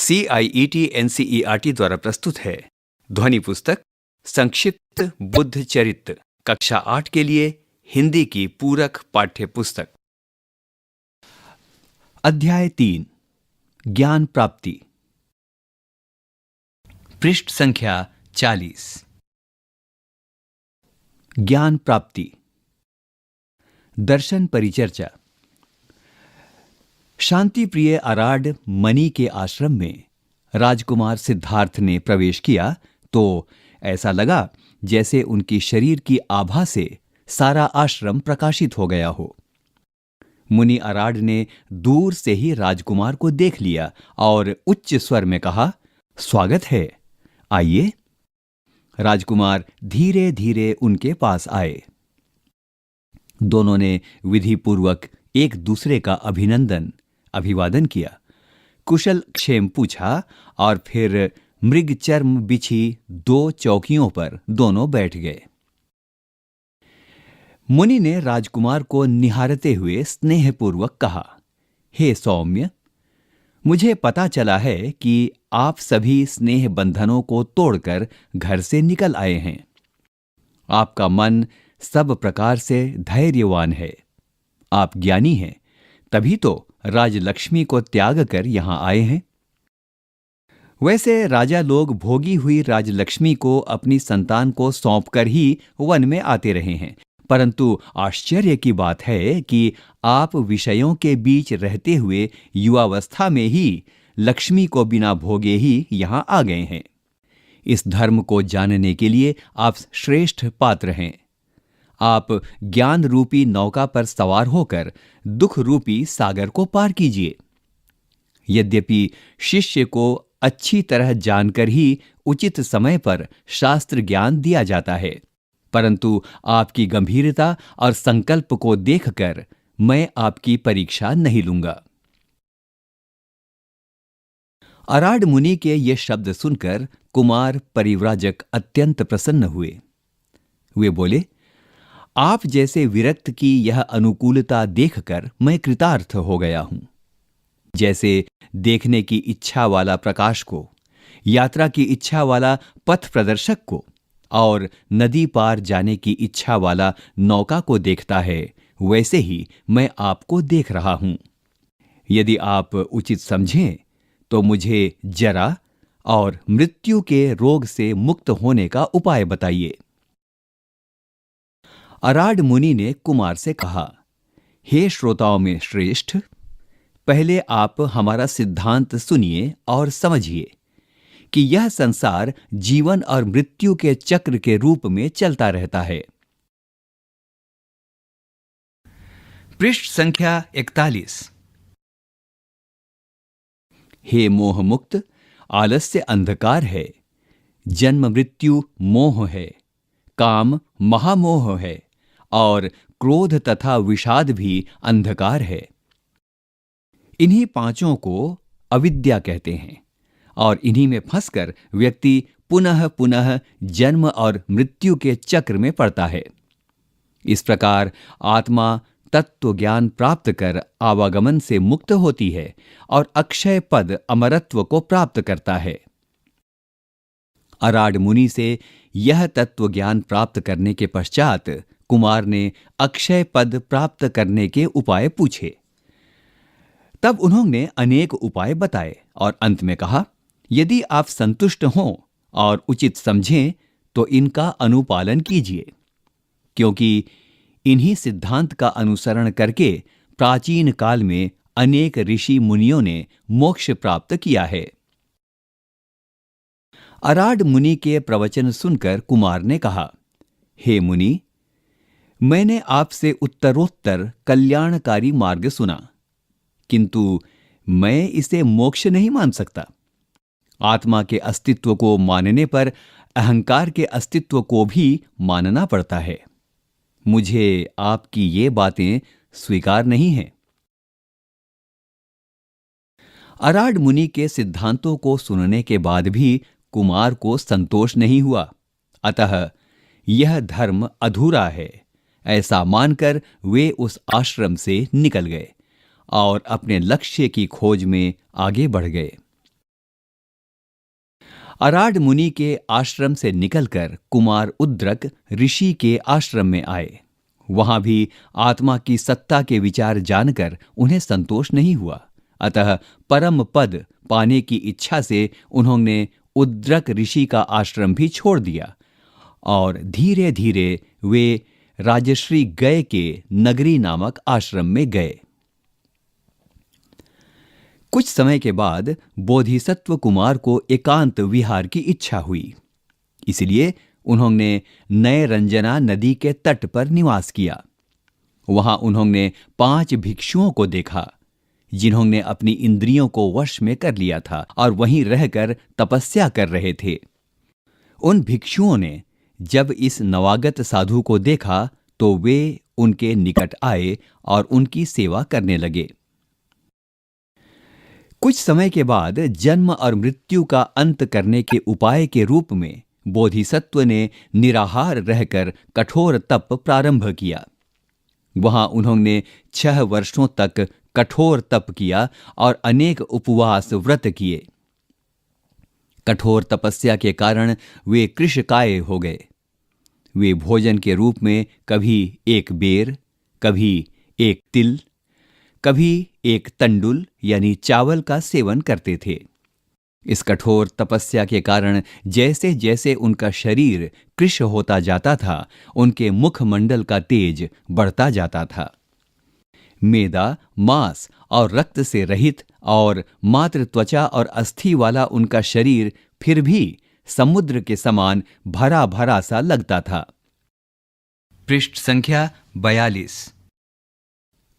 CIET NCERT द्वारा प्रस्तुत है ध्वनि पुस्तक संक्षिप्त बुद्ध चरित्र कक्षा 8 के लिए हिंदी की पूरक पाठ्य पुस्तक। अध्याय 3 ज्ञान प्राप्ति, पृष्ठ संख्या 40। ज्ञान प्राप्ति। दर्शन परिचर्चा। शांति प्रिय अराड मणि के आश्रम में राजकुमार सिद्धार्थ ने प्रवेश किया तो ऐसा लगा जैसे उनकी शरीर की आभा से सारा आश्रम प्रकाशित हो गया हो। मुनि अराड ने दूर से ही राजकुमार को देख लिया और उच्च स्वर में कहा, स्वागत है, आइए। राजकुमार धीरे धीरे उनके पास आए। दोनों ने विधिपूर्वक एक दूसरे का अभिवादन किया, कुशल क्षेम पूछा और फिर मृग चर्म बिछी 2 चौकियों पर दोनों बैठ गए। मुनि ने राजकुमार को निहारते हुए स्नेहपूर्वक कहा, हे सौम्य, मुझे पता चला है कि आप सभी स्नेह बंधनों को तोड़कर घर से निकल आए हैं। आपका मन सब प्रकार से धैर्यवान है। आप ज्ञानी हैं, तभी तो राजलक्ष्मी को त्याग कर यहां आए हैं। वैसे राजा लोग भोगी हुई राजलक्ष्मी को अपनी संतान को सौंपकर ही वन में आते रहे हैं, परंतु आश्चर्य की बात है कि आप विषयों के बीच रहते हुए युवावस्था में ही लक्ष्मी को बिना भोगे ही यहां आ गए हैं। इस धर्म को जानने के लिए आप श्रेष्ठ पात्र हैं। आप ज्ञान रूपी नौका पर सवार होकर दुख रूपी सागर को पार कीजिए। यद्यपि शिष्य को अच्छी तरह जानकर ही उचित समय पर शास्त्र ज्ञान दिया जाता है, परंतु आपकी गंभीरता और संकल्प को देखकर मैं आपकी परीक्षा नहीं लूंगा। अराड मुनि के ये शब्द सुनकर कुमार परिव्राजक अत्यंत प्रसन्न हुए। वे बोले, आप जैसे विरक्त की यह अनुकूलता देखकर मैं कृतार्थ हो गया हूं। जैसे देखने की इच्छा वाला प्रकाश को, यात्रा की इच्छा वाला पथ प्रदर्शक को और नदी पार जाने की इच्छा वाला नौका को देखता है, वैसे ही मैं आपको देख रहा हूं। यदि आप उचित समझें तो मुझे जरा और मृत्यु के रोग से मुक्त होने का उपाय बताइए। अराड मुनि ने कुमार से कहा, हे श्रोताओं में श्रेष्ठ, पहले आप हमारा सिद्धांत सुनिए और समझिए कि यह संसार जीवन और मृत्यु के चक्र के रूप में चलता रहता है। पृष्ठ संख्या 41। हे मोह मुक्त, आलस्य अंधकार है, जन्म मृत्यु मोह है, काम महामोह है और क्रोध तथा विषाद भी अंधकार है। इन्हीं पांचों को अविद्या कहते हैं और इन्हीं में फंसकर व्यक्ति पुनः पुनः जन्म और मृत्यु के चक्र में पड़ता है। इस प्रकार आत्मा तत्व ज्ञान प्राप्त कर आवागमन से मुक्त होती है और अक्षय पद अमरत्व को प्राप्त करता है। अराड मुनि से यह तत्व ज्ञान प्राप्त करने के पश्चात कुमार ने अक्षय पद प्राप्त करने के उपाय पूछे। तब उन्होंने अनेक उपाय बताए और अंत में कहा, यदि आप संतुष्ट हों और उचित समझें तो इनका अनुपालन कीजिए, क्योंकि इन्हीं सिद्धांत का अनुसरण करके प्राचीन काल में अनेक ऋषि मुनियों ने मोक्ष प्राप्त किया है। अराड मुनि के प्रवचन सुनकर कुमार ने कहा, हे मुनि, मैंने आपसे उत्तरोत्तर कल्याणकारी मार्ग सुना, किंतु मैं इसे मोक्ष नहीं मान सकता। आत्मा के अस्तित्व को मानने पर अहंकार के अस्तित्व को भी मानना पड़ता है। मुझे आपकी ये बातें स्वीकार नहीं हैं। अराड मुनि के सिद्धांतों को सुनने के बाद भी कुमार को संतोष नहीं हुआ, अतः यह धर्म अधूरा है ऐसा मानकर वे उस आश्रम से निकल गए और अपने लक्ष्य की खोज में आगे बढ़ गए। अराड मुनि के आश्रम से निकलकर कुमार उद्रक ऋषि के आश्रम में आए। वहां भी आत्मा की सत्ता के विचार जानकर उन्हें संतोष नहीं हुआ, अतः परम पद पाने की इच्छा से उन्होंने उद्रक ऋषि का आश्रम भी छोड़ दिया और धीरे धीरे वे राजश्री गय के नगरी नामक आश्रम में गए। कुछ समय के बाद बोधिसत्व कुमार को एकांत विहार की इच्छा हुई, इसलिए उन्होंने नए रंजना नदी के तट पर निवास किया। वहां उन्होंने 5 भिक्षुओं को देखा जिन्होंने अपनी इंद्रियों को वश में कर लिया था और वहीं रहकर तपस्या कर रहे थे। उन भिक्षुओं ने जब इस नवागत साधु को देखा तो वे उनके निकट आए और उनकी सेवा करने लगे। कुछ समय के बाद जन्म और मृत्यु का अंत करने के उपाय के रूप में बोधिसत्व ने निराहार रहकर कठोर तप प्रारंभ किया। वहां उन्होंने 6 वर्षों तक कठोर तप किया और अनेक उपवास व्रत किए। कठोर तपस्या के कारण वे कृशकाय हो गए। वे भोजन के रूप में कभी एक बेर, कभी एक तिल, कभी एक तंडुल यानी चावल का सेवन करते थे। इस कठोर तपस्या के कारण जैसे जैसे उनका शरीर कृश होता जाता था, उनके मुखमंडल का तेज बढ़ता जाता था। मेदा, मांस और रक्त से रहित और मात्र त्वचा और अस्थि वाला उनका शरीर फिर भी समुद्र के समान भरा भरा सा लगता था। पृष्ठ संख्या 42।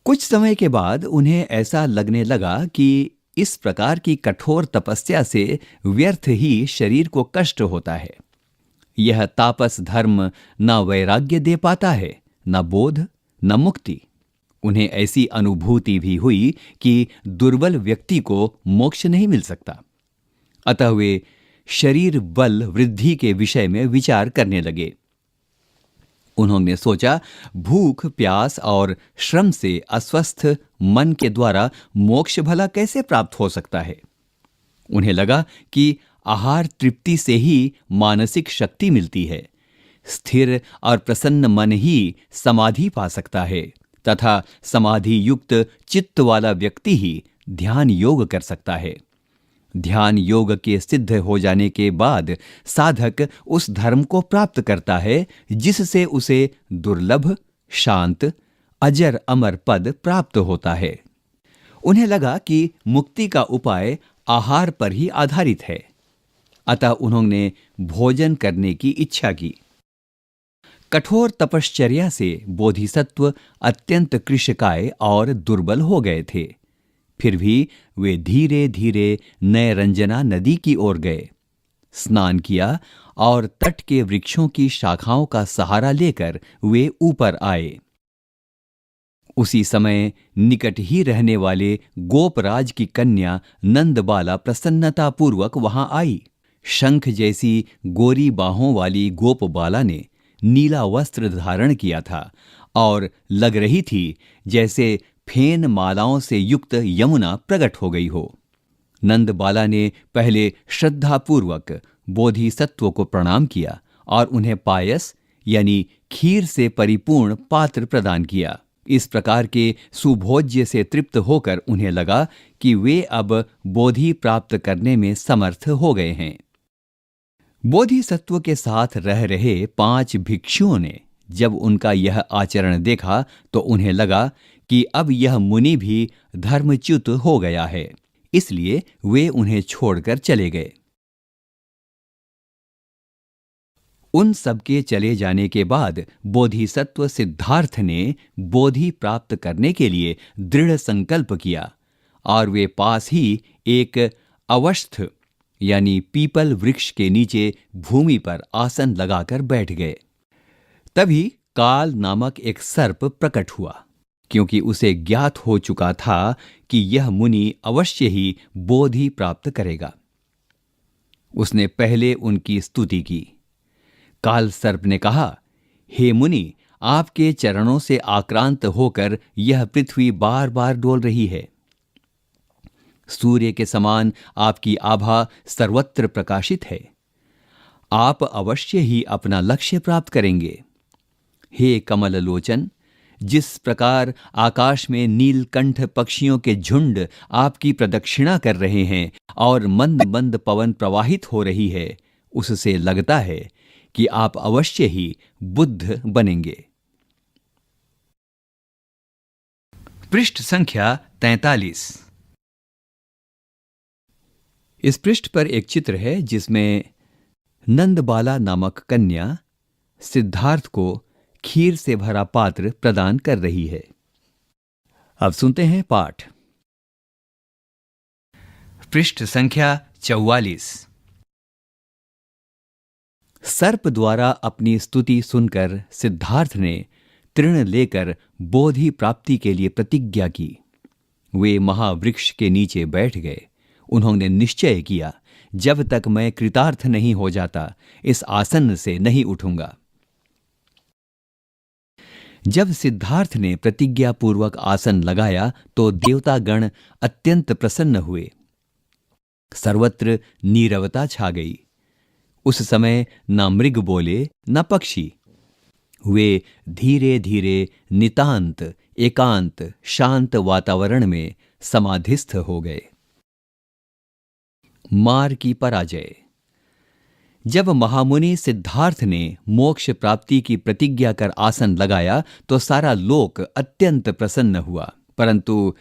कुछ समय के बाद उन्हें ऐसा लगने लगा कि इस प्रकार की कठोर तपस्या से व्यर्थ ही शरीर को कष्ट होता है। यह तापस धर्म न वैराग्य दे पाता है, न बोध, न मुक्ति। उन्हें ऐसी अनुभूति भी हुई कि दुर्बल व्यक्ति को मोक्ष नहीं मिल सकता। अतः वे शरीर बल वृद्धि के विषय में विचार करने लगे। उन्होंने सोचा, भूख, प्यास और श्रम से अस्वस्थ मन के द्वारा मोक्ष भला कैसे प्राप्त हो सकता है। उन्हें लगा कि आहार तृप्ति से ही मानसिक शक्ति मिलती है। स्थिर और प्रसन्न मन ही समाधि पा सकता है तथा समाधि युक्त चित्त वाला व्यक्ति ही ध्यान योग कर सकता है। ध्यान योग के सिद्ध हो जाने के बाद साधक उस धर्म को प्राप्त करता है जिससे उसे दुर्लभ, शांत, अजर अमर पद प्राप्त होता है। उन्हें लगा कि मुक्ति का उपाय आहार पर ही आधारित है, अतः उन्होंने भोजन करने की इच्छा की। कठोर तपश्चर्या से बोधिसत्व अत्यंत कृशकाय और दुर्बल हो गए थे। फिर भी वे धीरे धीरे नए रंजना नदी की ओर गए, स्नान किया और तट के वृक्षों की शाखाओं का सहारा लेकर वे ऊपर आए। उसी समय निकट ही रहने वाले गोपराज की कन्या नंदबाला प्रसन्नतापूर्वक वहां आई। शंख जैसी गोरी बाहों वाली गोपबाला ने नीला वस्त्र धारण किया था और लग रही थी जैसे फेन मालाओं से युक्त यमुना प्रकट हो गई हो। नंदबाला ने पहले श्रद्धापूर्वक बोधिसत्व को प्रणाम किया और उन्हें पायस यानी खीर से परिपूर्ण पात्र प्रदान किया। इस प्रकार के सुभोज्य से तृप्त होकर उन्हें लगा कि वे अब बोधि प्राप्त करने में समर्थ हो गए हैं। बोधिसत्व के साथ रह रहे 5 भिक्षुओं ने जब उनका यह आचरण देखा तो उन्हें लगा कि अब यह मुनि भी धर्मच्युत हो गया है, इसलिए वे उन्हें छोड़कर चले गए। उन सबके चले जाने के बाद बोधिसत्व सिद्धार्थ ने बोधि प्राप्त करने के लिए दृढ़ संकल्प किया और वे पास ही एक अवस्थ यानी पीपल वृक्ष के नीचे भूमि पर आसन लगाकर बैठ गए। तभी काल नामक एक सर्प प्रकट हुआ, क्योंकि उसे ज्ञात हो चुका था कि यह मुनि अवश्य ही बोधि प्राप्त करेगा। उसने पहले उनकी स्तुति की। काल सर्प ने कहा, हे मुनि, आपके चरणों से आक्रांत होकर यह पृथ्वी बार बार डोल रही है। सूर्य के समान आपकी आभा सर्वत्र प्रकाशित है। आप अवश्य ही अपना लक्ष्य प्राप्त करेंगे। हे कमल लोचन, जिस प्रकार आकाश में नीलकंठ पक्षियों के झुंड आपकी प्रदक्षिणा कर रहे हैं और मंद मंद पवन प्रवाहित हो रही है, उससे लगता है कि आप अवश्य ही बुद्ध बनेंगे। पृष्ठ संख्या 43। इस पृष्ठ पर एक चित्र है जिसमें नंदबाला नामक कन्या सिद्धार्थ को खीर से भरा पात्र प्रदान कर रही है। अब सुनते हैं पाठ। पृष्ठ संख्या 44। सर्प द्वारा अपनी स्तुति सुनकर सिद्धार्थ ने तृण लेकर बोधि प्राप्ति के लिए प्रतिज्ञा की। वे महावृक्ष के नीचे बैठ गए। उन्होंने निश्चय किया, जब तक मैं कृतार्थ नहीं हो जाता, इस आसन से नहीं उठूंगा। जब सिद्धार्थ ने प्रतिज्ञापूर्वक आसन लगाया तो देवतागण अत्यंत प्रसन्न हुए। सर्वत्र नीरवता छा गई। उस समय न मृग बोले न पक्षी। वे धीरे धीरे नितांत एकांत शांत वातावरण में समाधिस्थ हो गए। मार की पराजय। जब महामुनि सिद्धार्थ ने मोक्ष प्राप्ति की प्रतिज्ञा कर आसन लगाया तो सारा लोक अत्यंत प्रसन्न हुआ, परंतु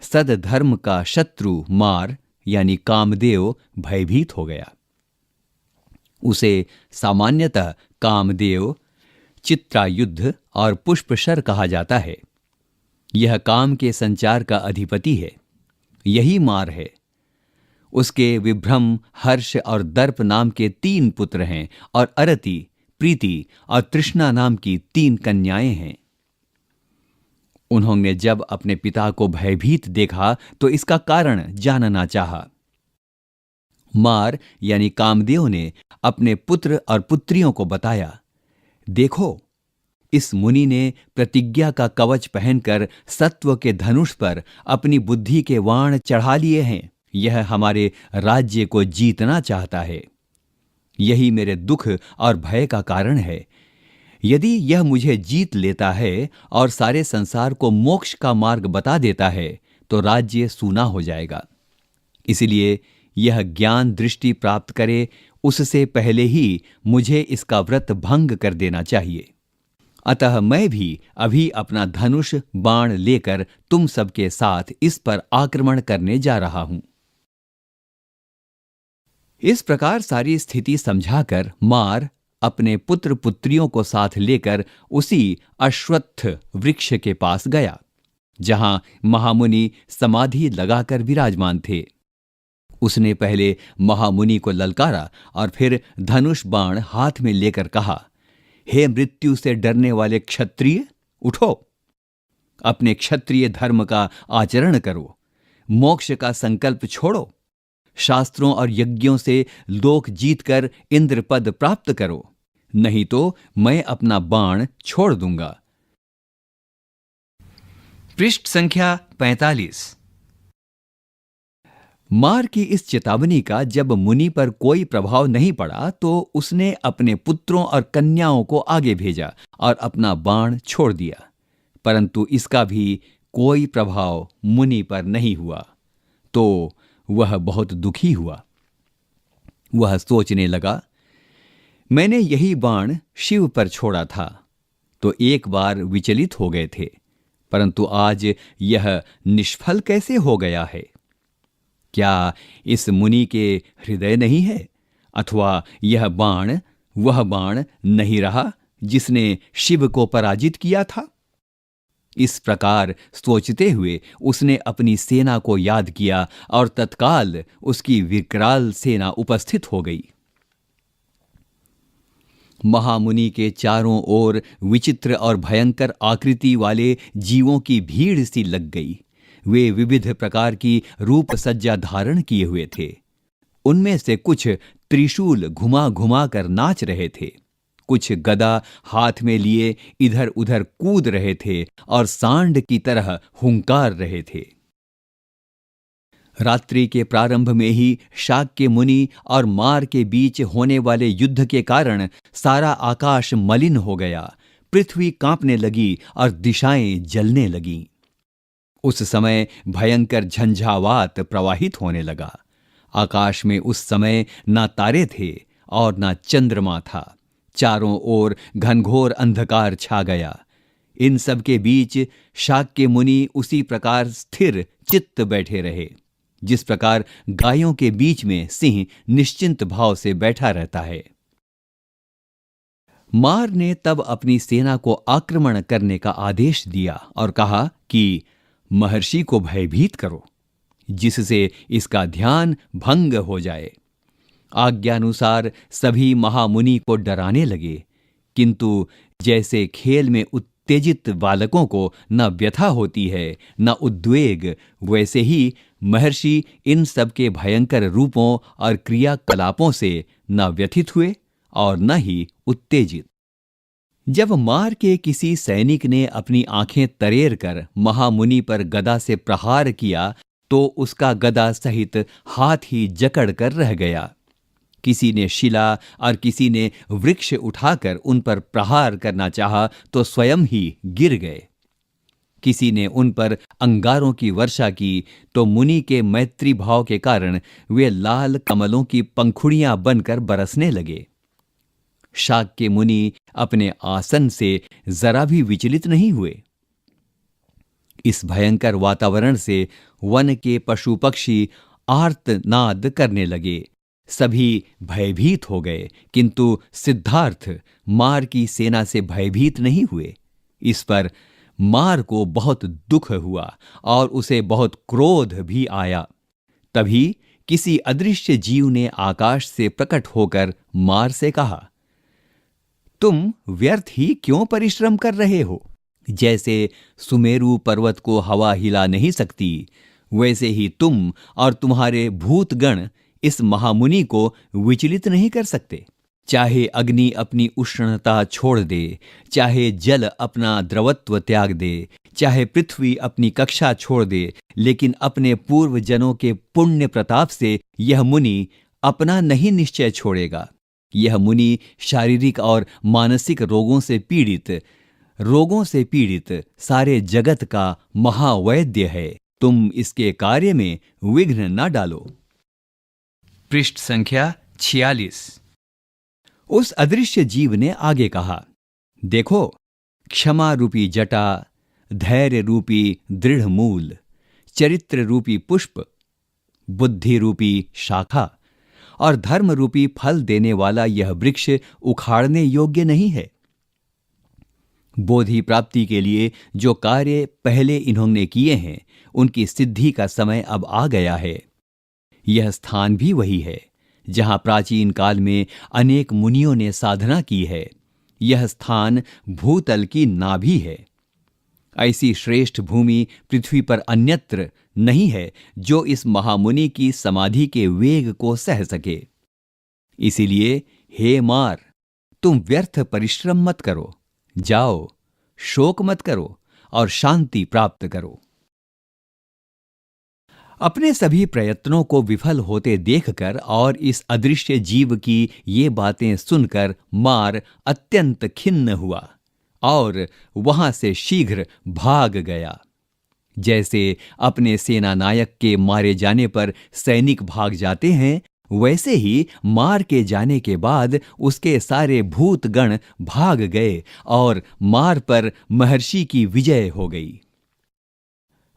सदधर्म का शत्रु मार यानी कामदेव भयभीत हो गया। उसे सामान्यतः कामदेव, चित्रायुध और पुष्पशर कहा जाता है। यह काम के संचार का अधिपति है। यही मार है। उसके विभ्रम, हर्ष और दर्प नाम के 3 पुत्र हैं और अरति, प्रीति और तृष्णा नाम की 3 कन्याएं हैं। उन्होंने जब अपने पिता को भयभीत देखा तो इसका कारण जानना चाहा। मार यानी कामदेव ने अपने पुत्र और पुत्रियों को बताया, देखो, इस मुनि ने प्रतिज्ञा का कवच पहनकर सत्व के धनुष पर अपनी बुद्धि के वाण चढ़ा लिए हैं। यह हमारे राज्य को जीतना चाहता है। यही मेरे दुख और भय का कारण है। यदि यह मुझे जीत लेता है और सारे संसार को मोक्ष का मार्ग बता देता है तो राज्य सूना हो जाएगा। इसलिए यह ज्ञान दृष्टि प्राप्त करे उससे पहले ही मुझे इसका व्रत भंग कर देना चाहिए। अतः मैं भी अभी अपना धनुष बाण लेकर तुम सबके साथ इस पर आक्रमण करने जा रहा हूं। इस प्रकार सारी स्थिति समझाकर मार अपने पुत्र पुत्रियों को साथ लेकर उसी अश्वत्थ वृक्ष के पास गया, जहां महामुनि समाधि लगाकर विराजमान थे। उसने पहले महामुनि को ललकारा और फिर धनुष बाण हाथ में लेकर कहा, हे मृत्यु से डरने वाले क्षत्रिय, उठो, अपने क्षत्रिय धर्म का आचरण करो, मोक्ष का संकल्प छोड़ो, शास्त्रों और यज्ञों से लोक जीतकर इंद्र पद प्राप्त करो, नहीं तो मैं अपना बाण छोड़ दूंगा। पृष्ठ संख्या 45। मार की इस चेतावनी का जब मुनि पर कोई प्रभाव नहीं पड़ा तो उसने अपने पुत्रों और कन्याओं को आगे भेजा और अपना बाण छोड़ दिया, परंतु इसका भी कोई प्रभाव मुनि पर नहीं हुआ। तो वह बहुत दुखी हुआ। वह सोचने लगा, मैंने यही बाण शिव पर छोड़ा था तो एक बार विचलित हो गए थे, परंतु आज यह निष्फल कैसे हो गया है? क्या इस मुनि के हृदय नहीं है, अथवा यह बाण वह बाण नहीं रहा जिसने शिव को पराजित किया था? इस प्रकार सोचते हुए उसने अपनी सेना को याद किया और तत्काल उसकी विकराल सेना उपस्थित हो गई। महामुनि के चारों ओर विचित्र और भयंकर आकृति वाले जीवों की भीड़ सी लग गई। वे विविध प्रकार की रूप सज्जा धारण किए हुए थे। उनमें से कुछ त्रिशूल घुमा घुमा कर नाच रहे थे, कुछ गदा हाथ में लिए इधर उधर कूद रहे थे और सांड की तरह हुंकार रहे थे। रात्रि के प्रारंभ में ही शाक्य मुनि और मार के बीच होने वाले युद्ध के कारण सारा आकाश मलिन हो गया, पृथ्वी कांपने लगी और दिशाएं जलने लगीं। उस समय भयंकर झंझावात प्रवाहित होने लगा। आकाश में उस समय ना तारे थे और ना चंद्रमा था। चारों ओर घनघोर अंधकार छा गया। इन सब के बीच शाक्य मुनि उसी प्रकार स्थिर चित्त बैठे रहे, जिस प्रकार गायों के बीच में सिंह निश्चिंत भाव से बैठा रहता है। मार ने तब अपनी सेना को आक्रमण करने का आदेश दिया और कहा कि महर्षि को भयभीत करो, जिससे इसका ध्यान भंग हो जाए। आज्ञानुसार सभी महामुनि को डराने लगे, किंतु जैसे खेल में उत्तेजित बालकों को न व्यथा होती है न उद्वेग, वैसे ही महर्षि इन सब के भयंकर रूपों और क्रियाकलापों से न व्यथित हुए और न ही उत्तेजित। जब मार के किसी सैनिक ने अपनी आंखें तरेर कर महामुनि पर गदा से प्रहार किया तो उसका गदा सहित हाथ ही जकड़ कर रह गया। किसी ने शिला और किसी ने वृक्ष उठाकर उन पर प्रहार करना चाहा तो स्वयं ही गिर गए। किसी ने उन पर अंगारों की वर्षा की तो मुनि के मैत्री भाव के कारण वे लाल कमलों की पंखुड़ियां बनकर बरसने लगे। शाक्य मुनि अपने आसन से जरा भी विचलित नहीं हुए। इस भयंकर वातावरण से वन के पशु पक्षी आर्तनाद करने लगे। सभी भयभीत हो गए, किंतु सिद्धार्थ मार की सेना से भयभीत नहीं हुए। इस पर मार को बहुत दुख हुआ और उसे बहुत क्रोध भी आया। तभी किसी अदृश्य जीव ने आकाश से प्रकट होकर मार से कहा, तुम व्यर्थ ही क्यों परिश्रम कर रहे हो? जैसे सुमेरु पर्वत को हवा हिला नहीं सकती, वैसे ही तुम और तुम्हारे भूतगण इस महामुनि को विचलित नहीं कर सकते। चाहे अग्नि अपनी उष्णता छोड़ दे, चाहे जल अपना द्रवत्व त्याग दे, चाहे पृथ्वी अपनी कक्षा छोड़ दे, लेकिन अपने पूर्व जनों के पुण्य प्रताप से यह मुनि अपना नहीं निश्चय छोड़ेगा। यह मुनि शारीरिक और मानसिक रोगों से पीड़ित सारे जगत का महावैद्य है। तुम इसके कार्य में विघ्न न डालो। पृष्ठ संख्या 46। उस अदृश्य जीव ने आगे कहा, देखो, क्षमा रूपी जटा, धैर्य रूपी दृढ़ मूल, चरित्र रूपी पुष्प, बुद्धि रूपी शाखा और धर्म रूपी फल देने वाला यह वृक्ष उखाड़ने योग्य नहीं है। बोधि प्राप्ति के लिए जो कार्य पहले इन्होंने किए हैं, उनकी सिद्धि का समय अब आ गया है। यह स्थान भी वही है जहां प्राचीन काल में अनेक मुनियों ने साधना की है। यह स्थान भूतल की नाभि है। ऐसी श्रेष्ठ भूमि पृथ्वी पर अन्यत्र नहीं है जो इस महामुनि की समाधि के वेग को सह सके। इसीलिए हे मार, तुम व्यर्थ परिश्रम मत करो, जाओ, शोक मत करो और शांति प्राप्त करो। अपने सभी प्रयत्नों को विफल होते देखकर और इस अदृश्य जीव की ये बातें सुनकर मार अत्यंत खिन्न हुआ और वहां से शीघ्र भाग गया। जैसे अपने सेनानायक के मारे जाने पर सैनिक भाग जाते हैं, वैसे ही मार के जाने के बाद उसके सारे भूतगण भाग गए और मार पर महर्षि की विजय हो गई।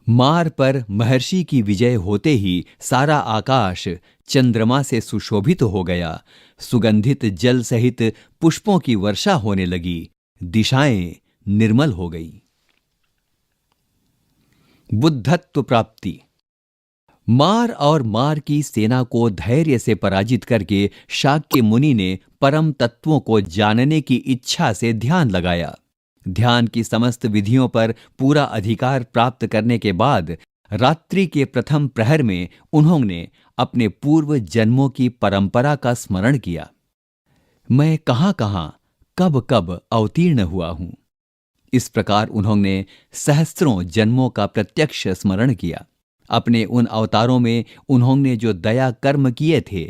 मार पर महर्षि की विजय होते ही सारा आकाश चंद्रमा से सुशोभित हो गया। सुगंधित जल सहित पुष्पों की वर्षा होने लगी। दिशाएं निर्मल हो गई। बुद्धत्व प्राप्ति। मार और मार की सेना को धैर्य से पराजित करके शाक्य मुनि ने परम तत्वों को जानने की इच्छा से ध्यान लगाया। ध्यान की समस्त विधियों पर पूरा अधिकार प्राप्त करने के बाद रात्रि के प्रथम प्रहर में उन्होंने अपने पूर्व जन्मों की परंपरा का स्मरण किया। मैं कहां कब कब अवतीर्ण हुआ हूं। इस प्रकार उन्होंने सहस्त्रों जन्मों का प्रत्यक्ष स्मरण किया। अपने उन अवतारों में उन्होंने जो दया कर्म किए थे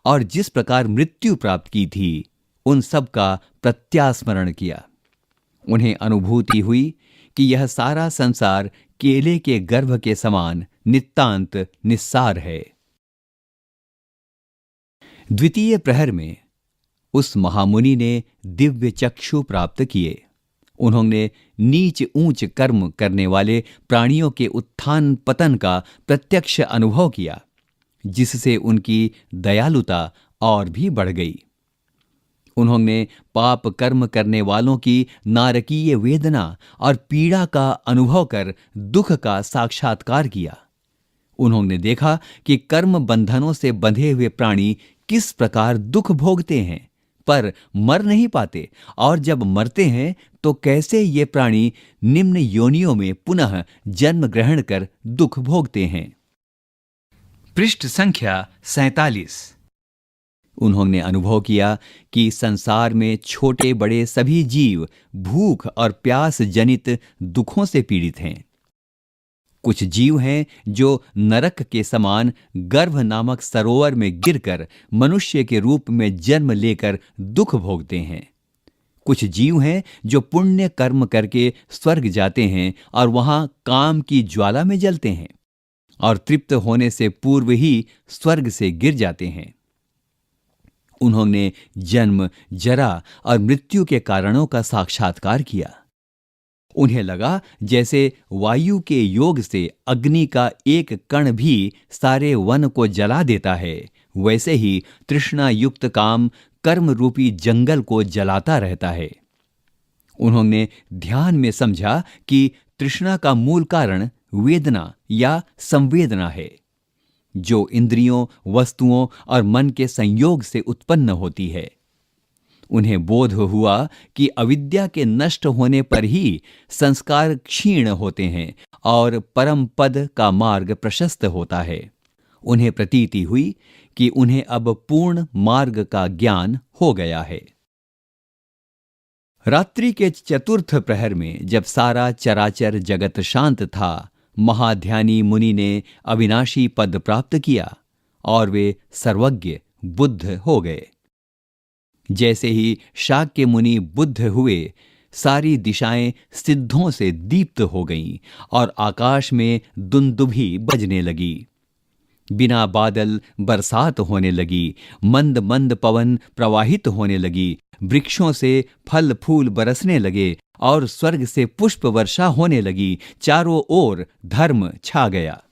और जिस प्रकार मृत्यु प्राप्त की थी, उन सब का प्रत्यास्मरण किया। उन्हें अनुभूति हुई कि यह सारा संसार केले के गर्भ के समान नितांत निस्सार है। द्वितीय प्रहर में उस महामुनि ने दिव्य चक्षु प्राप्त किए। उन्होंने नीच ऊंच कर्म करने वाले प्राणियों के उत्थान पतन का प्रत्यक्ष अनुभव किया, जिससे उनकी दयालुता और भी बढ़ गई। उन्होंने पाप कर्म करने वालों की नारकीय वेदना और पीड़ा का अनुभव कर दुख का साक्षात्कार किया। उन्होंने देखा कि कर्म बंधनों से बंधे हुए प्राणी किस प्रकार दुख भोगते हैं, पर मर नहीं पाते, और जब मरते हैं तो कैसे ये प्राणी निम्न योनियों में पुनः जन्म ग्रहण कर दुख भोगते हैं। पृष्ठ संख्या 47। उन्होंने अनुभव किया कि संसार में छोटे बड़े सभी जीव भूख और प्यास जनित दुखों से पीड़ित हैं। कुछ जीव हैं जो नरक के समान गर्भ नामक सरोवर में गिरकर मनुष्य के रूप में जन्म लेकर दुख भोगते हैं। कुछ जीव हैं जो पुण्य कर्म करके स्वर्ग जाते हैं और वहां काम की ज्वाला में जलते हैं और तृप्त होने से पूर्व ही स्वर्ग से गिर जाते हैं। उन्होंने जन्म, जरा और मृत्यु के कारणों का साक्षात्कार किया। उन्हें लगा जैसे वायु के योग से अग्नि का एक कण भी सारे वन को जला देता है, वैसे ही तृष्णा युक्त काम कर्म रूपी जंगल को जलाता रहता है। उन्होंने ध्यान में समझा कि तृष्णा का मूल कारण वेदना या संवेदना है, जो इंद्रियों, वस्तुओं और मन के संयोग से उत्पन्न होती है। उन्हें बोध हुआ कि अविद्या के नष्ट होने पर ही संस्कार क्षीण होते हैं और परम पद का मार्ग प्रशस्त होता है। उन्हें प्रतीति हुई कि उन्हें अब पूर्ण मार्ग का ज्ञान हो गया है। रात्रि के चतुर्थ प्रहर में जब सारा चराचर जगत शांत था, महाध्यानी मुनि ने अविनाशी पद प्राप्त किया और वे सर्वज्ञ बुद्ध हो गए। जैसे ही शाक्य मुनि बुद्ध हुए, सारी दिशाएं सिद्धों से दीप्त हो गईं और आकाश में दुंदुभी बजने लगी। बिना बादल बरसात होने लगी, मंद मंद पवन प्रवाहित होने लगी, वृक्षों से फल फूल बरसने लगे और स्वर्ग से पुष्प वर्षा होने लगी। चारों ओर धर्म छा गया।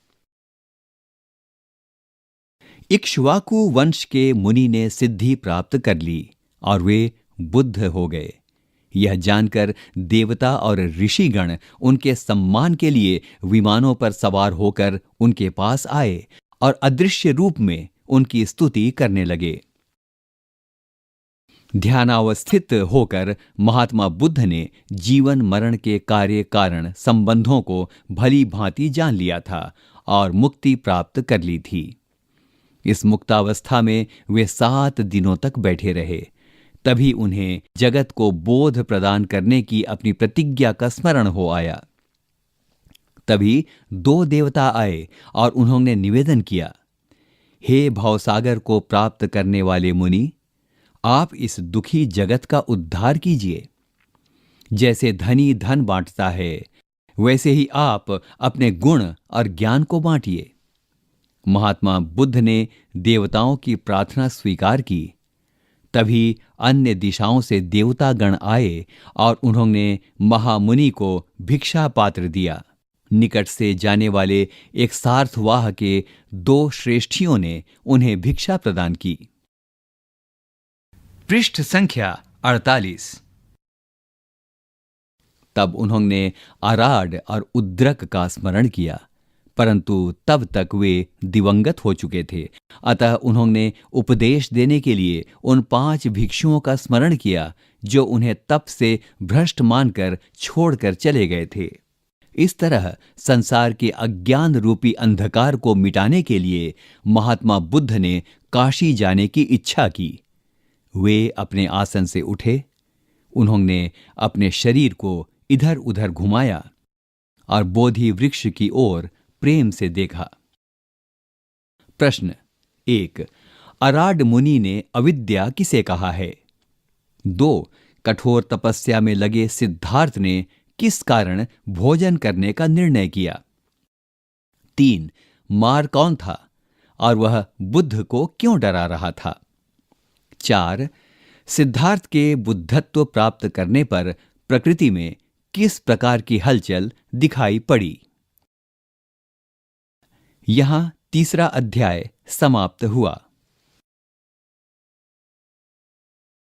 इक्ष्वाकु वंश के मुनि ने सिद्धि प्राप्त कर ली और वे बुद्ध हो गए। यह जानकर देवता और ऋषिगण उनके सम्मान के लिए विमानों पर सवार होकर उनके पास आए और अदृश्य रूप में उनकी स्तुति करने लगे। ध्यानावस्थित होकर महात्मा बुद्ध ने जीवन मरण के कार्य कारण संबंधों को भली भांति जान लिया था और मुक्ति प्राप्त कर ली थी। इस मुक्तावस्था में वे 7 दिनों तक बैठे रहे। तभी उन्हें जगत को बोध प्रदान करने की अपनी प्रतिज्ञा का स्मरण हो आया। तभी 2 देवता आए और उन्होंने निवेदन किया, हे भवसागर को प्राप्त करने वाले मुनि, आप इस दुखी जगत का उद्धार कीजिए। जैसे धनी धन बांटता है, वैसे ही आप अपने गुण और ज्ञान को बांटिए। महात्मा बुद्ध ने देवताओं की प्रार्थना स्वीकार की। तभी अन्य दिशाओं से देवता गण आए और उन्होंने महामुनि को भिक्षा पात्र दिया। निकट से जाने वाले एक सार्थवाह के 2 श्रेष्ठियों ने उन्हें भिक्षा प्रदान की। पृष्ठ संख्या 48। तब उन्होंने आराड और उद्रक का स्मरण किया, परंतु तब तक वे दिवंगत हो चुके थे। अतः उन्होंने उपदेश देने के लिए उन 5 भिक्षुओं का स्मरण किया जो उन्हें तप से भ्रष्ट मानकर छोड़कर चले गए थे। इस तरह संसार के अज्ञान रूपी अंधकार को मिटाने के लिए महात्मा बुद्ध ने काशी जाने की इच्छा की। वे अपने आसन से उठे। उन्होंने अपने शरीर को इधर उधर घुमाया और बोधि वृक्ष की ओर प्रेम से देखा। प्रश्न 1। अराड मुनि ने अविद्या किसे कहा है? 2। कठोर तपस्या में लगे सिद्धार्थ ने किस कारण भोजन करने का निर्णय किया? 3। मार कौन था और वह बुद्ध को क्यों डरा रहा था? 4। सिद्धार्थ के बुद्धत्व प्राप्त करने पर प्रकृति में किस प्रकार की हलचल दिखाई पड़ी? यहां तीसरा अध्याय समाप्त हुआ।